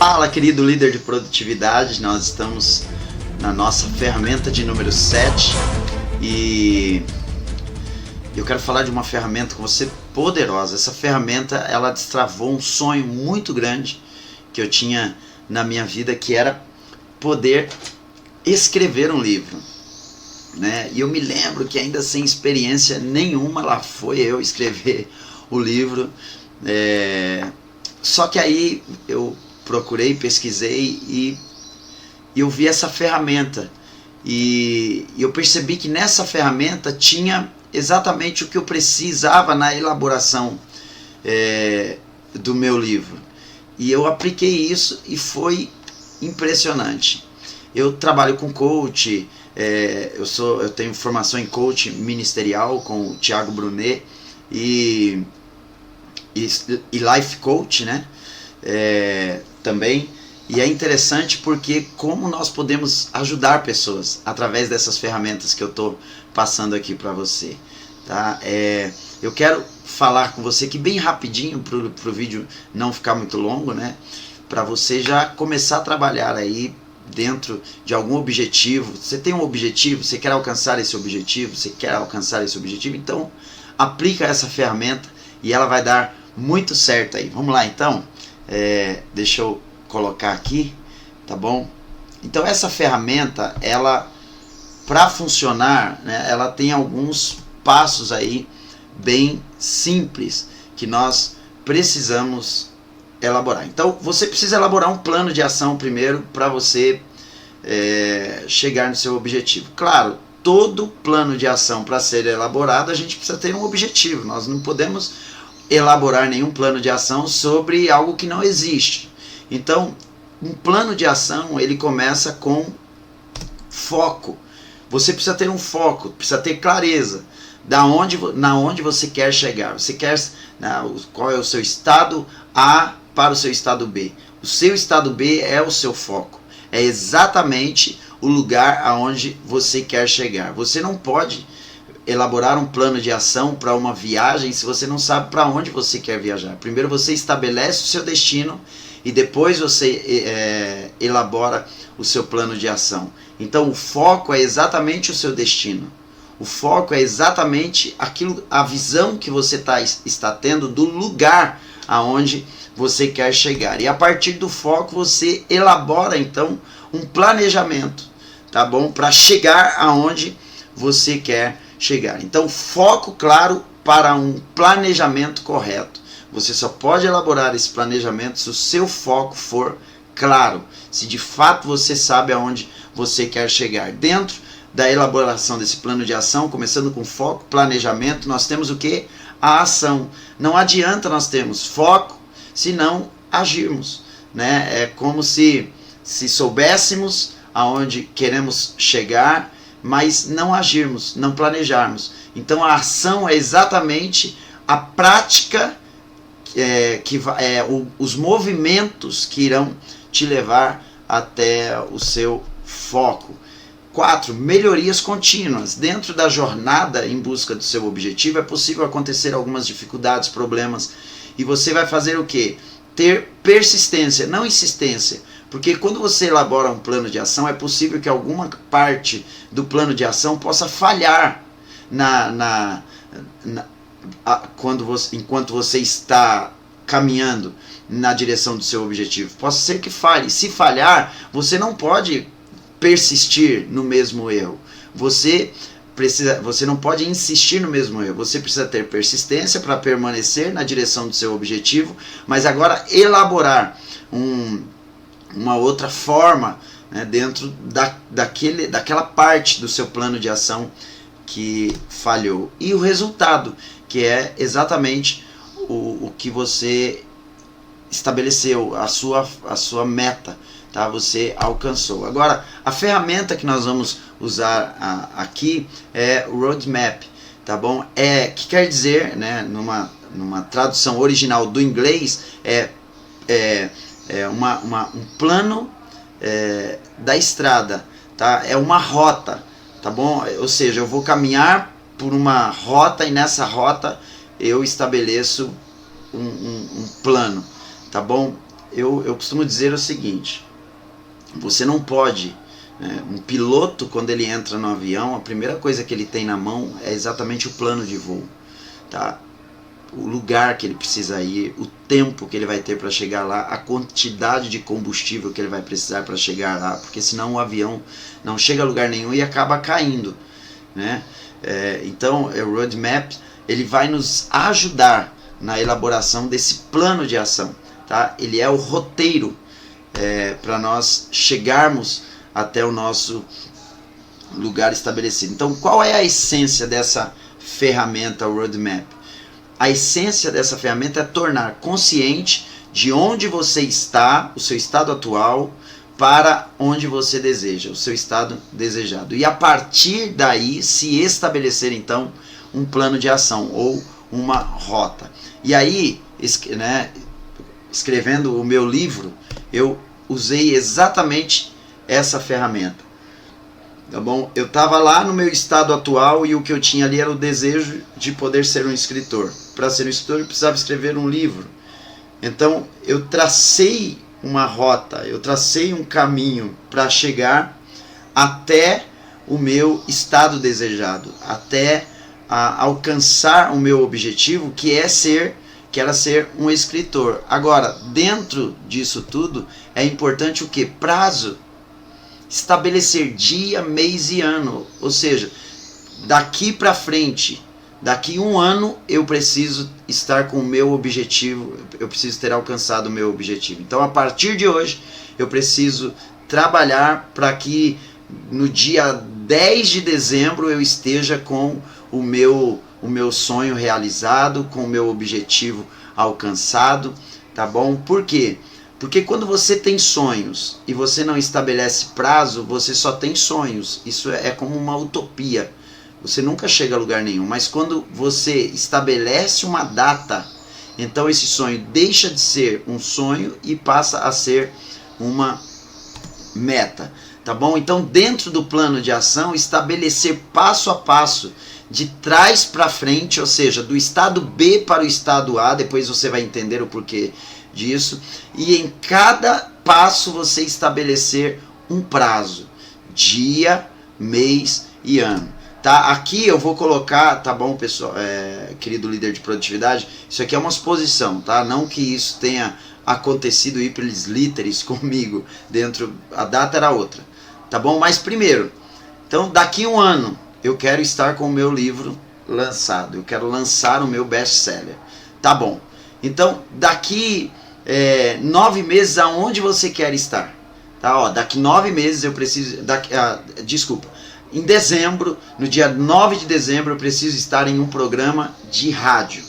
Fala, querido líder de produtividade, nós estamos na nossa ferramenta de número 7 e eu quero falar de uma ferramenta com você poderosa. Essa ferramenta, ela destravou um sonho muito grande que eu tinha na minha vida, que era poder escrever um livro, né? E eu me lembro que ainda sem experiência nenhuma, lá foi eu escrever o livro. Só que aí eu procurei, pesquisei e eu vi essa ferramenta e eu percebi que nessa ferramenta tinha exatamente o que eu precisava na elaboração do meu livro, e eu apliquei isso e foi impressionante. Eu trabalho com coach, eu tenho formação em coach ministerial com o Thiago Brunet e life coach, né? Também. E é interessante porque como nós podemos ajudar pessoas através dessas ferramentas que eu estou passando aqui para você, tá? Eu quero falar com você aqui bem rapidinho para o vídeo não ficar muito longo, né? Para você já começar a trabalhar aí dentro de algum objetivo. Você tem um objetivo, você quer alcançar esse objetivo, então aplica essa ferramenta e ela vai dar muito certo aí. Vamos lá então? Deixa eu colocar aqui, tá bom? Então essa ferramenta, ela, para funcionar, né, ela tem alguns passos aí bem simples que nós precisamos elaborar. Então você precisa elaborar um plano de ação primeiro para você chegar no seu objetivo. Claro, todo plano de ação, para ser elaborado, a gente precisa ter um objetivo. Nós não podemos elaborar nenhum plano de ação sobre algo que não existe. Então, um plano de ação, ele começa com foco. Você precisa ter um foco, precisa ter clareza na onde você quer chegar. Você quer, qual é o seu estado A para o seu estado B. O seu estado B é o seu foco. É exatamente o lugar aonde você quer chegar. Você não pode elaborar um plano de ação para uma viagem se você não sabe para onde você quer viajar. Primeiro você estabelece o seu destino e depois você elabora o seu plano de ação. Então o foco é exatamente o seu destino. O foco é exatamente a visão que você está tendo do lugar aonde você quer chegar. E a partir do foco você elabora então um planejamento, tá bom? Para chegar aonde você quer chegar. Então foco claro para um planejamento correto. Você só pode elaborar esse planejamento se o seu foco for claro, se de fato você sabe aonde você quer chegar. Dentro da elaboração desse plano de ação, começando com foco, planejamento, nós temos o que? A ação. Não adianta nós termos foco se não agirmos, né? É como se soubéssemos aonde queremos chegar, mas não agirmos, não planejarmos. Então a ação é exatamente a prática, os movimentos que irão te levar até o seu foco. 4. Melhorias contínuas. Dentro da jornada em busca do seu objetivo é possível acontecer algumas dificuldades, problemas, e você vai fazer o quê? Ter persistência, não insistência. Porque quando você elabora um plano de ação, é possível que alguma parte do plano de ação possa falhar enquanto você está caminhando na direção do seu objetivo. Pode ser que falhe. Se falhar, você não pode persistir no mesmo erro. Você não pode insistir no mesmo erro. Você precisa ter persistência para permanecer na direção do seu objetivo, mas agora elaborar uma outra forma, né, dentro daquela parte do seu plano de ação que falhou. E o resultado, que é exatamente o que você estabeleceu, a sua meta, tá? Você alcançou. Agora, a ferramenta que nós vamos usar aqui é o Roadmap, tá bom? Que quer dizer, né, numa tradução original do inglês, um plano da estrada, tá? É uma rota, tá bom? Ou seja, eu vou caminhar por uma rota e nessa rota eu estabeleço um plano, tá bom? eu costumo dizer o seguinte: você não pode, um piloto, quando ele entra no avião, a primeira coisa que ele tem na mão é exatamente o plano de voo, tá? O lugar que ele precisa ir, o tempo que ele vai ter para chegar lá, a quantidade de combustível que ele vai precisar para chegar lá, porque senão o avião não chega a lugar nenhum e acaba caindo, né? Então, o roadmap, ele vai nos ajudar na elaboração desse plano de ação, tá? Ele é o roteiro para nós chegarmos até o nosso lugar estabelecido. Então, qual é a essência dessa ferramenta, o roadmap? A essência dessa ferramenta é tornar consciente de onde você está, o seu estado atual, para onde você deseja, o seu estado desejado. E a partir daí se estabelecer então um plano de ação ou uma rota. E aí, né, escrevendo o meu livro, eu usei exatamente essa ferramenta. Tá bom? Eu estava lá no meu estado atual e o que eu tinha ali era o desejo de poder ser um escritor. Para ser um escritor eu precisava escrever um livro. Então eu tracei uma rota, eu tracei um caminho para chegar até o meu estado desejado, até alcançar o meu objetivo, que era ser um escritor. Agora, dentro disso tudo, é importante o que? Prazo. Estabelecer dia, mês e ano. Ou seja, daqui para frente, daqui um ano, eu preciso estar com o meu objetivo, eu preciso ter alcançado o meu objetivo. Então, a partir de hoje, eu preciso trabalhar para que no dia 10 de dezembro eu esteja com o meu sonho realizado, com o meu objetivo alcançado, tá bom? Por quê? Porque quando você tem sonhos e você não estabelece prazo, você só tem sonhos. Isso é como uma utopia. Você nunca chega a lugar nenhum. Mas quando você estabelece uma data, então esse sonho deixa de ser um sonho e passa a ser uma meta. Tá bom? Então, dentro do plano de ação, estabelecer passo a passo, de trás para frente, ou seja, do estado B para o estado A, depois você vai entender o porquê disso, e em cada passo você estabelecer um prazo, dia, mês e ano. Tá? Aqui eu vou colocar, tá bom, pessoal, querido líder de produtividade, isso aqui é uma suposição, tá? Não que isso tenha acontecido ipsis literis comigo, a data era outra, tá bom? Mas primeiro, então daqui um ano eu quero estar com o meu livro lançado, eu quero lançar o meu best-seller, tá bom? Então daqui 9 meses, aonde você quer estar? Tá? Ó, daqui 9 meses eu preciso, em dezembro, no dia 9 de dezembro eu preciso estar em um programa de rádio,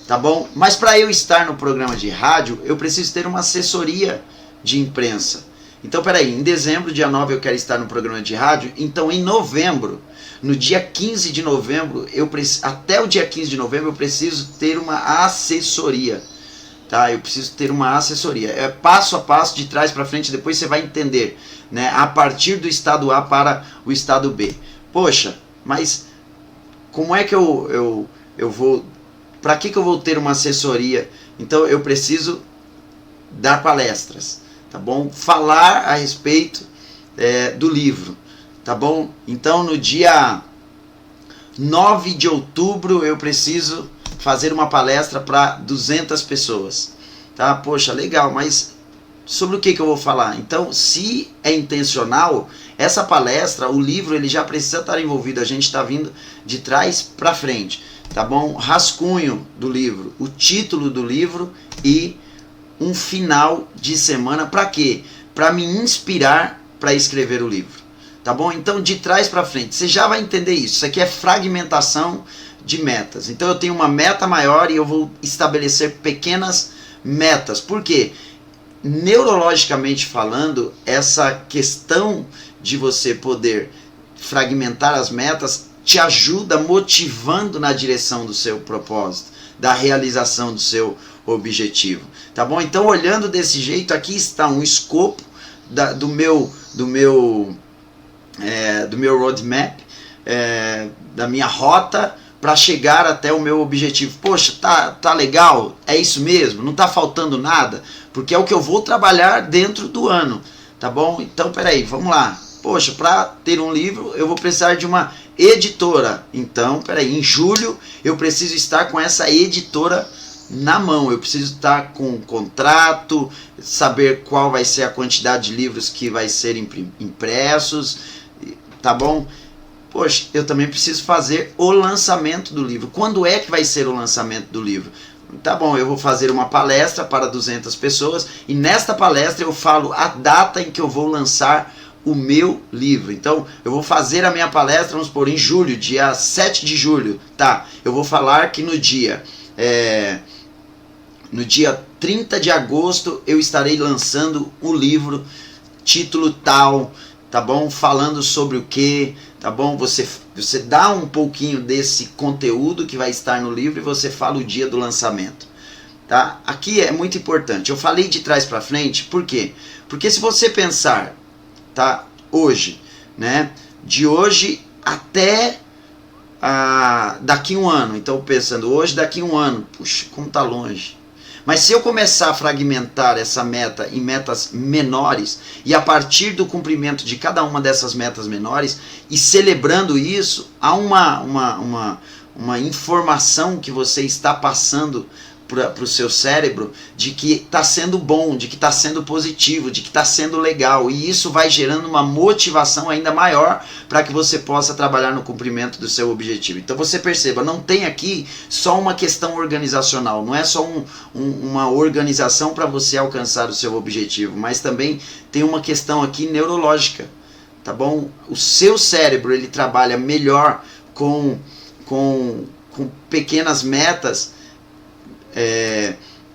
tá bom? Mas para eu estar no programa de rádio, eu preciso ter uma assessoria de imprensa. Então, peraí, em dezembro, dia 9, eu quero estar no programa de rádio, então em novembro, no dia 15 de novembro, até o dia 15 de novembro eu preciso ter uma assessoria. Tá? Eu preciso ter uma assessoria. É passo a passo, de trás para frente, depois você vai entender, né? A partir do estado A para o estado B. Poxa, mas como é que eu vou... Para que eu vou ter uma assessoria? Então eu preciso dar palestras, tá bom? Falar a respeito do livro, tá bom? Então no dia 9 de outubro eu preciso fazer uma palestra para 200 pessoas, tá? Poxa, legal, mas sobre o que eu vou falar? Então, se é intencional, essa palestra, o livro, ele já precisa estar envolvido, a gente está vindo de trás para frente, tá bom? Rascunho do livro, o título do livro e um final de semana, para quê? Para me inspirar para escrever o livro, tá bom? Então, de trás para frente, você já vai entender isso. Isso aqui é fragmentação de metas. Então eu tenho uma meta maior e eu vou estabelecer pequenas metas. Por quê? Neurologicamente falando, essa questão de você poder fragmentar as metas te ajuda motivando na direção do seu propósito, da realização do seu objetivo. Tá bom? Então, olhando desse jeito, aqui está um escopo do meu roadmap, da minha rota, para chegar até o meu objetivo. Poxa, tá legal? É isso mesmo? Não tá faltando nada? Porque é o que eu vou trabalhar dentro do ano, tá bom? Então, peraí, vamos lá. Poxa, para ter um livro eu vou precisar de uma editora. Então, peraí, em julho eu preciso estar com essa editora na mão. Eu preciso estar com um contrato, saber qual vai ser a quantidade de livros que vai ser impressos, tá bom? Poxa, eu também preciso fazer o lançamento do livro. Quando é que vai ser o lançamento do livro? Tá bom, eu vou fazer uma palestra para 200 pessoas e nesta palestra eu falo a data em que eu vou lançar o meu livro. Então, eu vou fazer a minha palestra, vamos supor, em julho, dia 7 de julho, tá? Eu vou falar que no dia 30 de agosto eu estarei lançando um livro, título tal, tá bom? Falando sobre o que, tá bom? Você dá um pouquinho desse conteúdo que vai estar no livro e você fala o dia do lançamento, tá? Aqui é muito importante. Eu falei de trás para frente, por quê? Porque se você pensar, tá, hoje, né? De hoje até daqui um ano. Então, pensando hoje, daqui um ano, puxa, como tá longe. Mas se eu começar a fragmentar essa meta em metas menores e a partir do cumprimento de cada uma dessas metas menores e celebrando isso, há uma informação que você está passando para o seu cérebro de que está sendo bom, de que está sendo positivo, de que está sendo legal, e isso vai gerando uma motivação ainda maior para que você possa trabalhar no cumprimento do seu objetivo. Então você perceba, não tem aqui só uma questão organizacional, não é só uma organização para você alcançar o seu objetivo, mas também tem uma questão aqui neurológica, tá bom? O seu cérebro ele trabalha melhor com pequenas metas.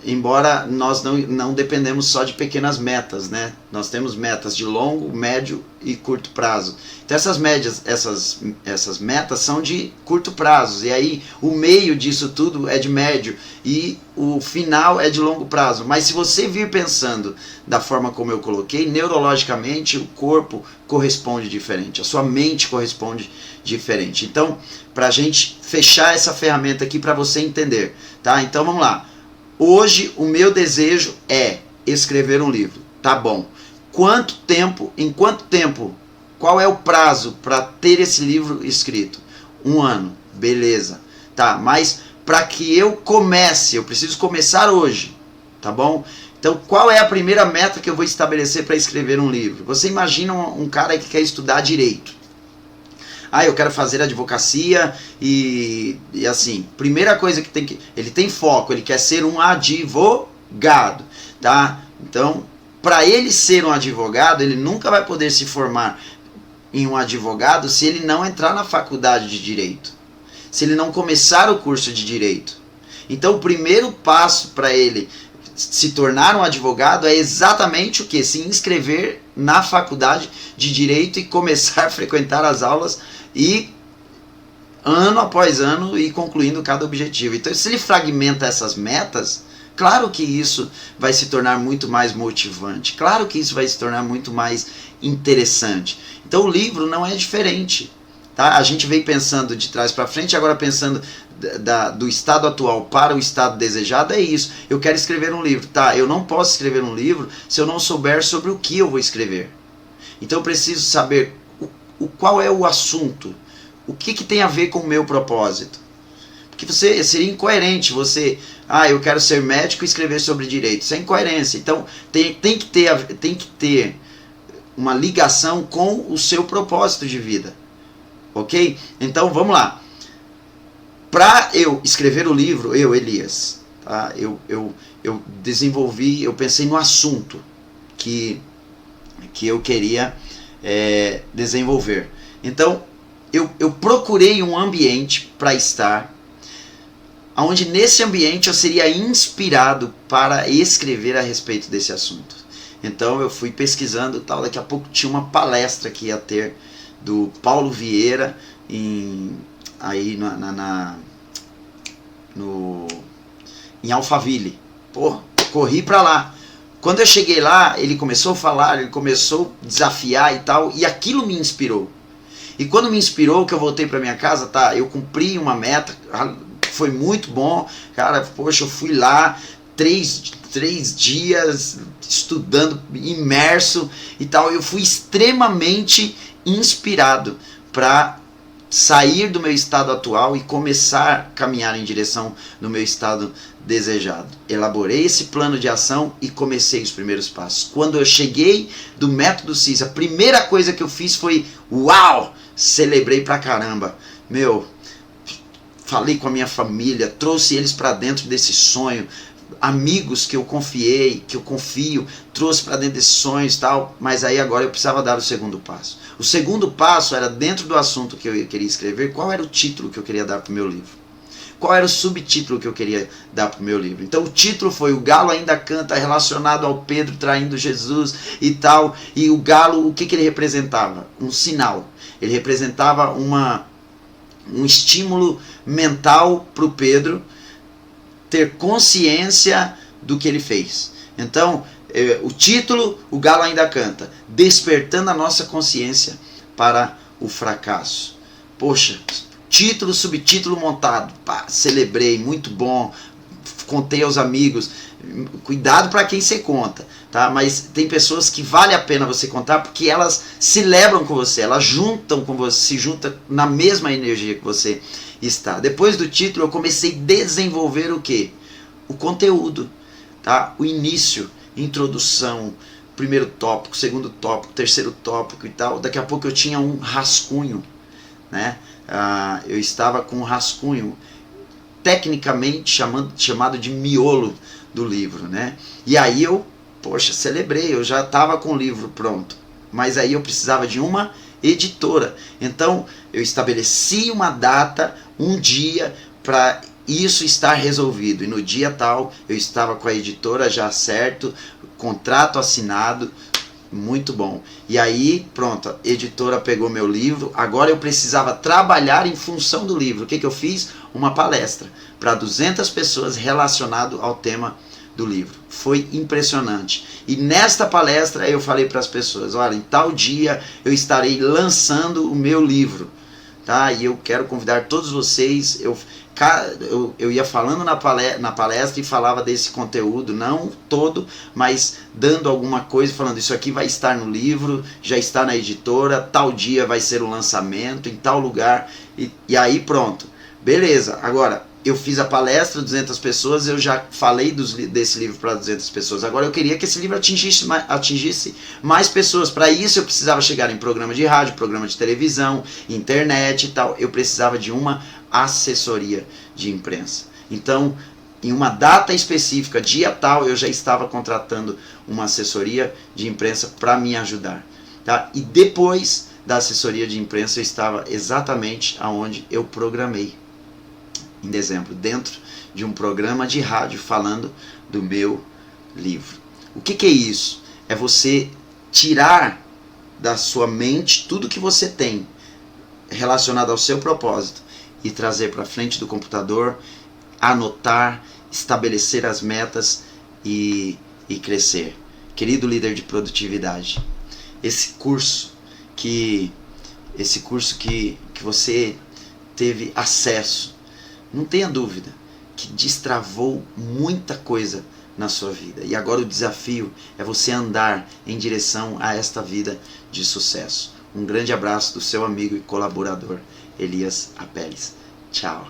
Embora nós não dependemos só de pequenas metas, né? Nós temos metas de longo, médio e curto prazo. Então essas metas são de curto prazo, e aí o meio disso tudo é de médio e o final é de longo prazo. Mas se você vir pensando da forma como eu coloquei, neurologicamente o corpo corresponde diferente, a sua mente corresponde diferente. Então, para a gente fechar essa ferramenta aqui para você entender, tá? Então vamos lá. Hoje o meu desejo é escrever um livro, tá bom? Em quanto tempo? Qual é o prazo para ter esse livro escrito? 1 ano, beleza, tá? Mas para que eu comece, eu preciso começar hoje, tá bom? Então qual é a primeira meta que eu vou estabelecer para escrever um livro? Você imagina um cara que quer estudar direito. Eu quero fazer advocacia e assim, primeira coisa que ele tem foco, ele quer ser um advogado, tá? Então, para ele ser um advogado, ele nunca vai poder se formar em um advogado se ele não entrar na faculdade de direito, se ele não começar o curso de direito. Então, o primeiro passo para ele se tornar um advogado é exatamente o que? Se inscrever na faculdade de direito e começar a frequentar as aulas e ano após ano ir concluindo cada objetivo. Então, se ele fragmenta essas metas, claro que isso vai se tornar muito mais motivante, claro que isso vai se tornar muito mais interessante. Então, o livro não é diferente, tá? A gente veio pensando de trás para frente, agora pensando do estado atual para o estado desejado, é isso. Eu quero escrever um livro, tá? Eu não posso escrever um livro se eu não souber sobre o que eu vou escrever. Então, eu preciso saber qual é o assunto, o que tem a ver com o meu propósito. Porque seria incoerente você, eu quero ser médico e escrever sobre direito. Isso é incoerência. Então tem que ter uma ligação com o seu propósito de vida. Ok? Então vamos lá. Para eu escrever o livro, Elias, tá? eu desenvolvi, eu pensei no assunto que eu queria desenvolver. Então eu procurei um ambiente para estar, onde nesse ambiente eu seria inspirado para escrever a respeito desse assunto. Então eu fui pesquisando e tal, daqui a pouco tinha uma palestra que ia ter do Paulo Vieira aí em Alphaville. Corri para lá. Quando eu cheguei lá, ele começou a falar, ele começou a desafiar e tal, e aquilo me inspirou. E quando me inspirou, que eu voltei para minha casa, tá, eu cumpri uma meta, foi muito bom, cara, poxa, eu fui lá 3 dias estudando, imerso e tal, eu fui extremamente inspirado para sair do meu estado atual e começar a caminhar em direção no meu estado desejado. Elaborei esse plano de ação e comecei os primeiros passos. Quando eu cheguei do método CIS, a primeira coisa que eu fiz foi uau! Celebrei pra caramba. Falei com a minha família, trouxe eles para dentro desse sonho. Amigos que eu confiei, que eu confio, trouxe para dentro desses sonhos e tal, mas aí agora eu precisava dar o segundo passo. O segundo passo era, dentro do assunto que eu queria escrever, qual era o título que eu queria dar para o meu livro? Qual era o subtítulo que eu queria dar para o meu livro? Então o título foi O Galo Ainda Canta, relacionado ao Pedro traindo Jesus e tal. E o galo, o que ele representava? Um sinal. Ele representava um estímulo mental para o Pedro ter consciência do que ele fez. Então, o título, O Galo Ainda Canta, despertando a nossa consciência para o fracasso. Poxa, título, subtítulo montado, pá, celebrei, muito bom, contei aos amigos, cuidado para quem você conta, tá? Mas tem pessoas que vale a pena você contar porque elas celebram com você, elas juntam com você, se juntam na mesma energia que você está. Depois do título eu comecei a desenvolver o quê? O conteúdo, tá? O início, introdução, primeiro tópico, segundo tópico, terceiro tópico e tal. Daqui a pouco eu tinha um rascunho, né? Eu estava com um rascunho, tecnicamente chamado de miolo do livro, né? E aí eu, poxa, celebrei, eu já estava com o livro pronto, mas aí eu precisava de uma editora. Então eu estabeleci uma data, um dia para isso estar resolvido, e no dia tal eu estava com a editora já certo, contrato assinado, muito bom. E aí, pronto, a editora pegou meu livro, agora eu precisava trabalhar em função do livro. O que eu fiz? Uma palestra para 200 pessoas relacionado ao tema do livro. Foi impressionante. E nesta palestra eu falei para as pessoas, olha, em tal dia eu estarei lançando o meu livro, tá? E eu quero convidar todos vocês. Eu ia falando na palestra e falava desse conteúdo, não todo, mas dando alguma coisa, falando isso aqui vai estar no livro, já está na editora, tal dia vai ser o lançamento, em tal lugar, e aí pronto, beleza. Agora, eu fiz a palestra, 200 pessoas, eu já falei desse livro para 200 pessoas, agora eu queria que esse livro atingisse mais pessoas. Para isso eu precisava chegar em programa de rádio, programa de televisão, internet e tal, eu precisava de uma assessoria de imprensa. Então, em uma data específica, dia tal, eu já estava contratando uma assessoria de imprensa para me ajudar, tá? E depois da assessoria de imprensa eu estava exatamente aonde eu programei, em dezembro, dentro de um programa de rádio falando do meu livro. O que é isso? É você tirar da sua mente tudo que você tem relacionado ao seu propósito e trazer para frente do computador, anotar, estabelecer as metas e crescer. Querido líder de produtividade, esse curso que você teve acesso, não tenha dúvida que destravou muita coisa na sua vida. E agora o desafio é você andar em direção a esta vida de sucesso. Um grande abraço do seu amigo e colaborador Elias Apeles. Tchau.